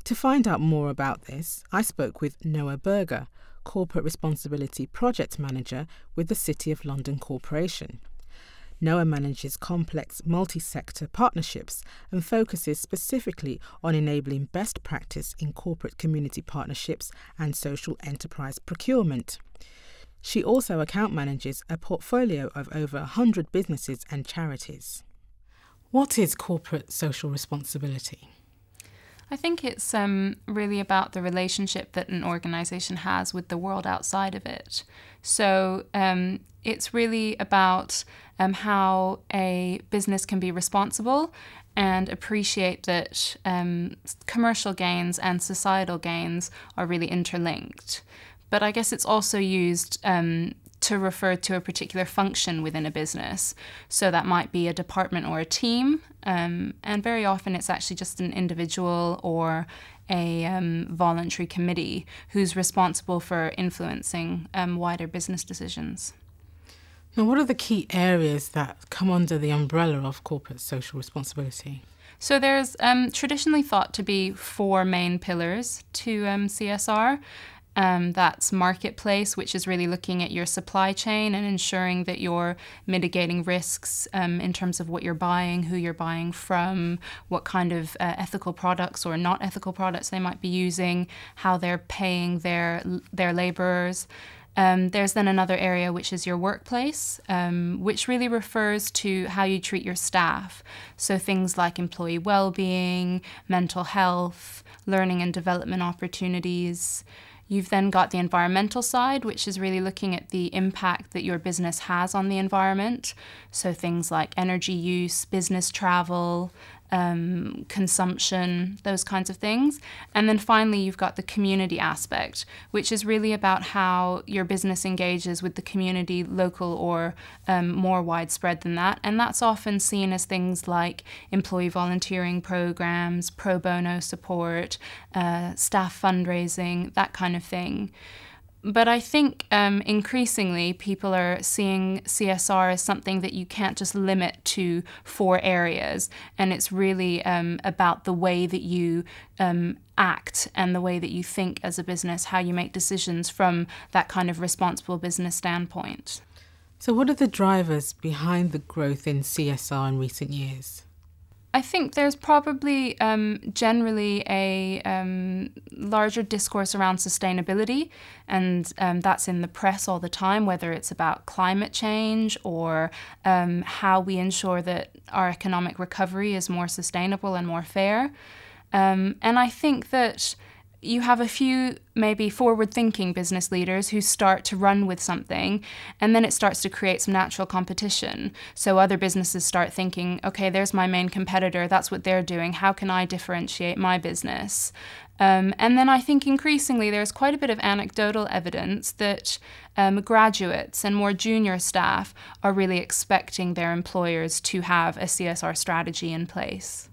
To find out more about this, I spoke with Noa Burger, Corporate Responsibility Project Manager with the City of London Corporation. Noa manages complex multi-sector partnerships and focuses specifically on enabling best practice in corporate community partnerships and social enterprise procurement. She also account manages a portfolio of over 100 businesses and charities. What is corporate social responsibility? I think it's really about the relationship that an organisation has with the world outside of it. So it's really about how a business can be responsible and appreciate that commercial gains and societal gains are really interlinked. But I guess it's also used to refer to a particular function within a business. So that might be a department or a team, and very often it's actually just an individual or a voluntary committee who's responsible for influencing wider business decisions. Now, what are the key areas that come under the umbrella of corporate social responsibility? So there's traditionally thought to be 4 main pillars to CSR. That's marketplace, which is really looking at your supply chain and ensuring that you're mitigating risks in terms of what you're buying, who you're buying from, what kind of ethical products or not ethical products they might be using, how they're paying their laborers. There's then another area which is your workplace, which really refers to how you treat your staff. So things like employee well-being, mental health, learning and development opportunities. You've then got the environmental side, which is really looking at the impact that your business has on the environment. So things like energy use, business travel, consumption, those kinds of things. And then finally, you've got the community aspect, which is really about how your business engages with the community, local or more widespread than that. And that's often seen as things like employee volunteering programs, pro bono support, staff fundraising, that kind of thing. But I think increasingly people are seeing CSR as something that you can't just limit to 4 areas. And it's really about the way that you act and the way that you think as a business, how you make decisions from that kind of responsible business standpoint. So what are the drivers behind the growth in CSR in recent years? I think there's probably generally a larger discourse around sustainability, and that's in the press all the time, whether it's about climate change or how we ensure that our economic recovery is more sustainable and more fair. And I think that you have a few maybe forward-thinking business leaders who start to run with something, and then it starts to create some natural competition. So other businesses start thinking, okay, there's my main competitor, that's what they're doing, how can I differentiate my business? And then I think increasingly there's quite a bit of anecdotal evidence that graduates and more junior staff are really expecting their employers to have a CSR strategy in place.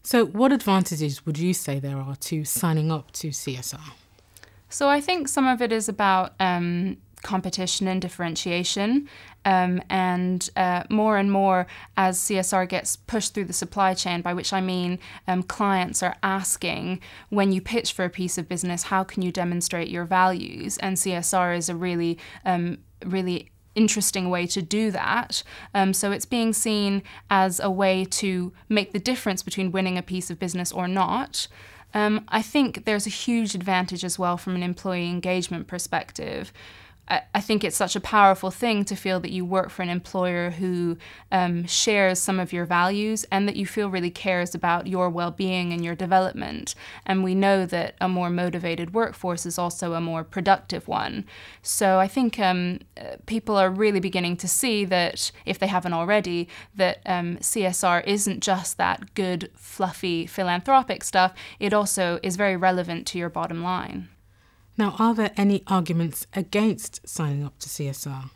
So what advantages would you say there are to signing up to CSR? So I think some of it is about competition and differentiation, and more and more as CSR gets pushed through the supply chain, by which I mean clients are asking, when you pitch for a piece of business, how can you demonstrate your values? And CSR is a really interesting way to do that. So it's being seen as a way to make the difference between winning a piece of business or not. I think there's a huge advantage as well from an employee engagement perspective. I think it's such a powerful thing to feel that you work for an employer who shares some of your values and that you feel really cares about your well-being and your development. And we know that a more motivated workforce is also a more productive one. So I think people are really beginning to see that, if they haven't already, that CSR isn't just that good, fluffy, philanthropic stuff. It also is very relevant to your bottom line. Now, are there any arguments against signing up to CSR?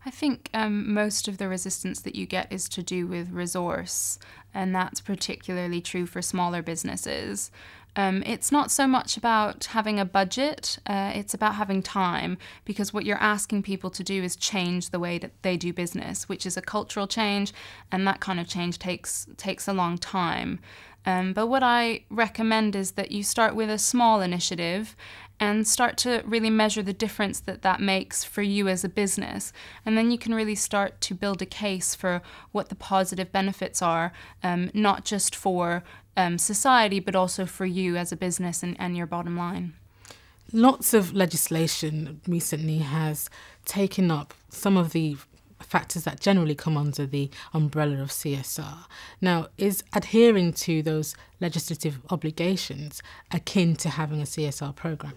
I think most of the resistance that you get is to do with resource, and that's particularly true for smaller businesses. It's not so much about having a budget, it's about having time, because what you're asking people to do is change the way that they do business, which is a cultural change, and that kind of change takes a long time. But what I recommend is that you start with a small initiative and start to really measure the difference that that makes for you as a business. And then you can really start to build a case for what the positive benefits are, not just for society, but also for you as a business and your bottom line. Lots of legislation recently has taken up some of the factors that generally come under the umbrella of CSR. Now, is adhering to those legislative obligations akin to having a CSR programme?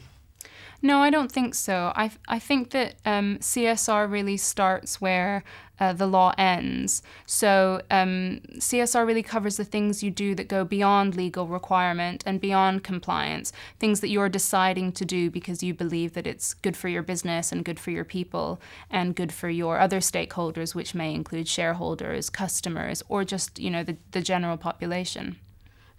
No, I don't think so. I think that CSR really starts where the law ends. So CSR really covers the things you do that go beyond legal requirement and beyond compliance, things that you're deciding to do because you believe that it's good for your business and good for your people and good for your other stakeholders, which may include shareholders, customers, or just, you know, the general population.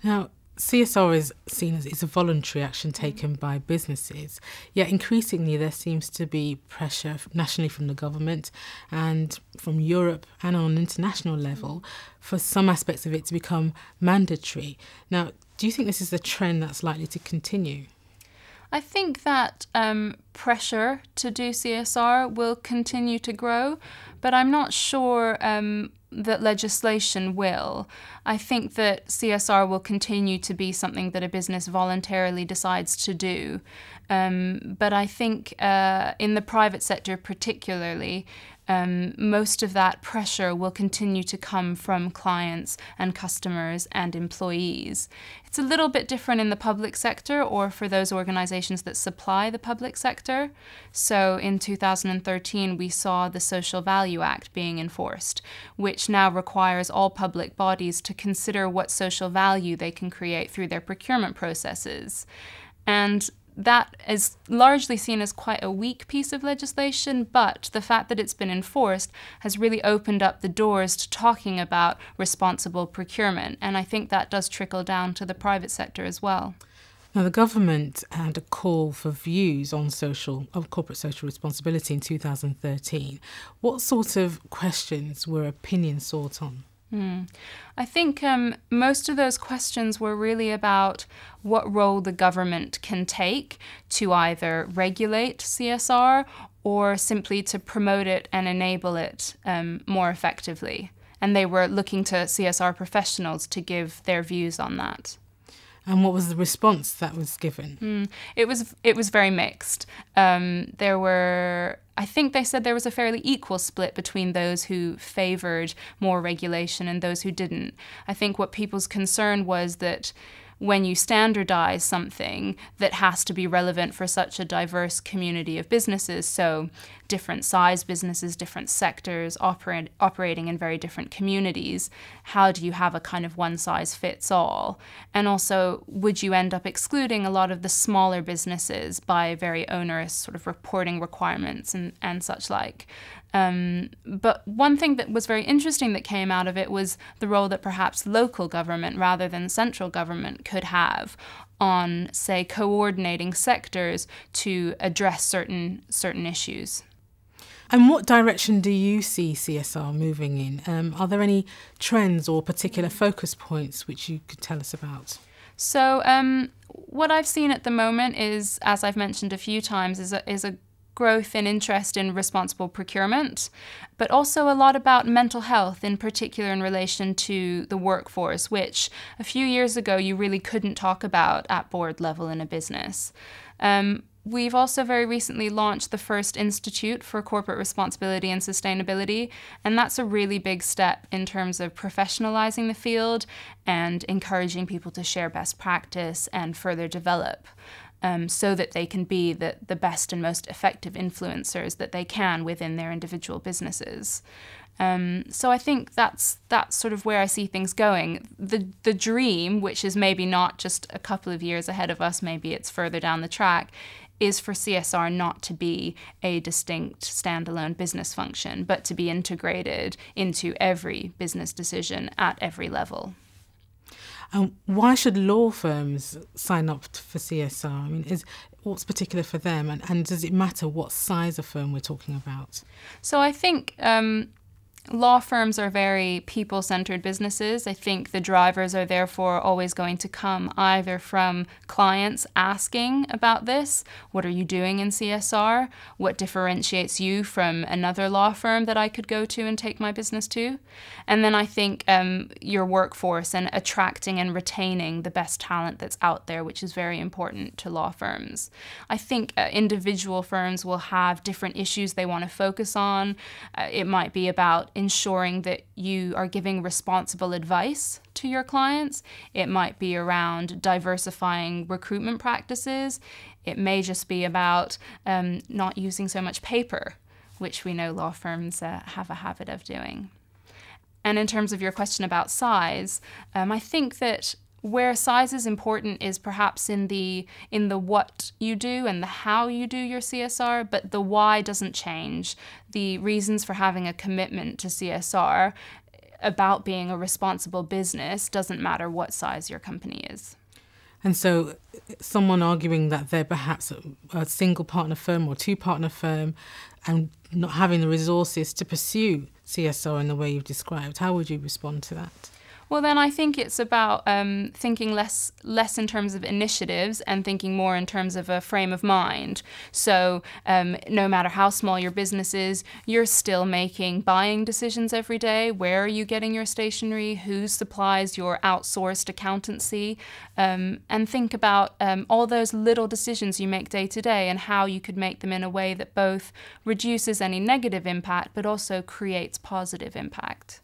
Now, CSR is seen as it's a voluntary action taken by businesses, yet increasingly there seems to be pressure nationally from the government and from Europe and on an international level for some aspects of it to become mandatory. Now, do you think this is a trend that's likely to continue? I think that pressure to do CSR will continue to grow, but I'm not sure that legislation will. I think that CSR will continue to be something that a business voluntarily decides to do. But I think in the private sector particularly, most of that pressure will continue to come from clients and customers and employees. It's a little bit different in the public sector or for those organizations that supply the public sector. So in 2013, we saw the Social Value Act being enforced, which now requires all public bodies to consider what social value they can create through their procurement processes. And that is largely seen as quite a weak piece of legislation, but the fact that it's been enforced has really opened up the doors to talking about responsible procurement, and I think that does trickle down to the private sector as well. Now, the government had a call for views on corporate social responsibility in 2013. What sort of questions were opinions sought on? I think most of those questions were really about what role the government can take to either regulate CSR or simply to promote it and enable it more effectively. And they were looking to CSR professionals to give their views on that. And what was the response that was given? It was very mixed. I think they said there was a fairly equal split between those who favoured more regulation and those who didn't. I think what people's concern was that when you standardize something that has to be relevant for such a diverse community of businesses, so different size businesses, different sectors, operating in very different communities, how do you have a kind of one-size-fits-all? And also, would you end up excluding a lot of the smaller businesses by very onerous sort of reporting requirements and such like? But one thing that was very interesting that came out of it was the role that perhaps local government rather than central government could have on, say, coordinating sectors to address certain issues. And what direction do you see CSR moving in? Are there any trends or particular focus points which you could tell us about? So what I've seen at the moment is, as I've mentioned a few times, is a growth in interest in responsible procurement, but also a lot about mental health, in particular in relation to the workforce, which a few years ago you really couldn't talk about at board level in a business. We've also very recently launched the first Institute for Corporate Responsibility and Sustainability, and that's a really big step in terms of professionalizing the field and encouraging people to share best practice and further develop. So that they can be the best and most effective influencers that they can within their individual businesses. So I think that's sort of where I see things going. The dream, which is maybe not just a couple of years ahead of us, maybe it's further down the track, is for CSR not to be a distinct standalone business function, but to be integrated into every business decision at every level. Why should law firms sign up for CSR? I mean, what's particular for them, and does it matter what size of firm we're talking about? So I think Law firms are very people-centered businesses. I think the drivers are therefore always going to come either from clients asking about this, what are you doing in CSR? What differentiates you from another law firm that I could go to and take my business to? And then I think your workforce and attracting and retaining the best talent that's out there, which is very important to law firms. I think individual firms will have different issues they want to focus on. It might be about ensuring that you are giving responsible advice to your clients. It might be around diversifying recruitment practices. It may just be about not using so much paper, which we know law firms have a habit of doing. And in terms of your question about size, I think that where size is important is perhaps in the what you do and the how you do your CSR, but the why doesn't change. The reasons for having a commitment to CSR about being a responsible business doesn't matter what size your company is. And so someone arguing that they're perhaps a single partner firm or two partner firm and not having the resources to pursue CSR in the way you've described, how would you respond to that? Well, then I think it's about thinking less in terms of initiatives and thinking more in terms of a frame of mind. So no matter how small your business is, you're still making buying decisions every day. Where are you getting your stationery? Who supplies your outsourced accountancy? And think about all those little decisions you make day to day and how you could make them in a way that both reduces any negative impact but also creates positive impact.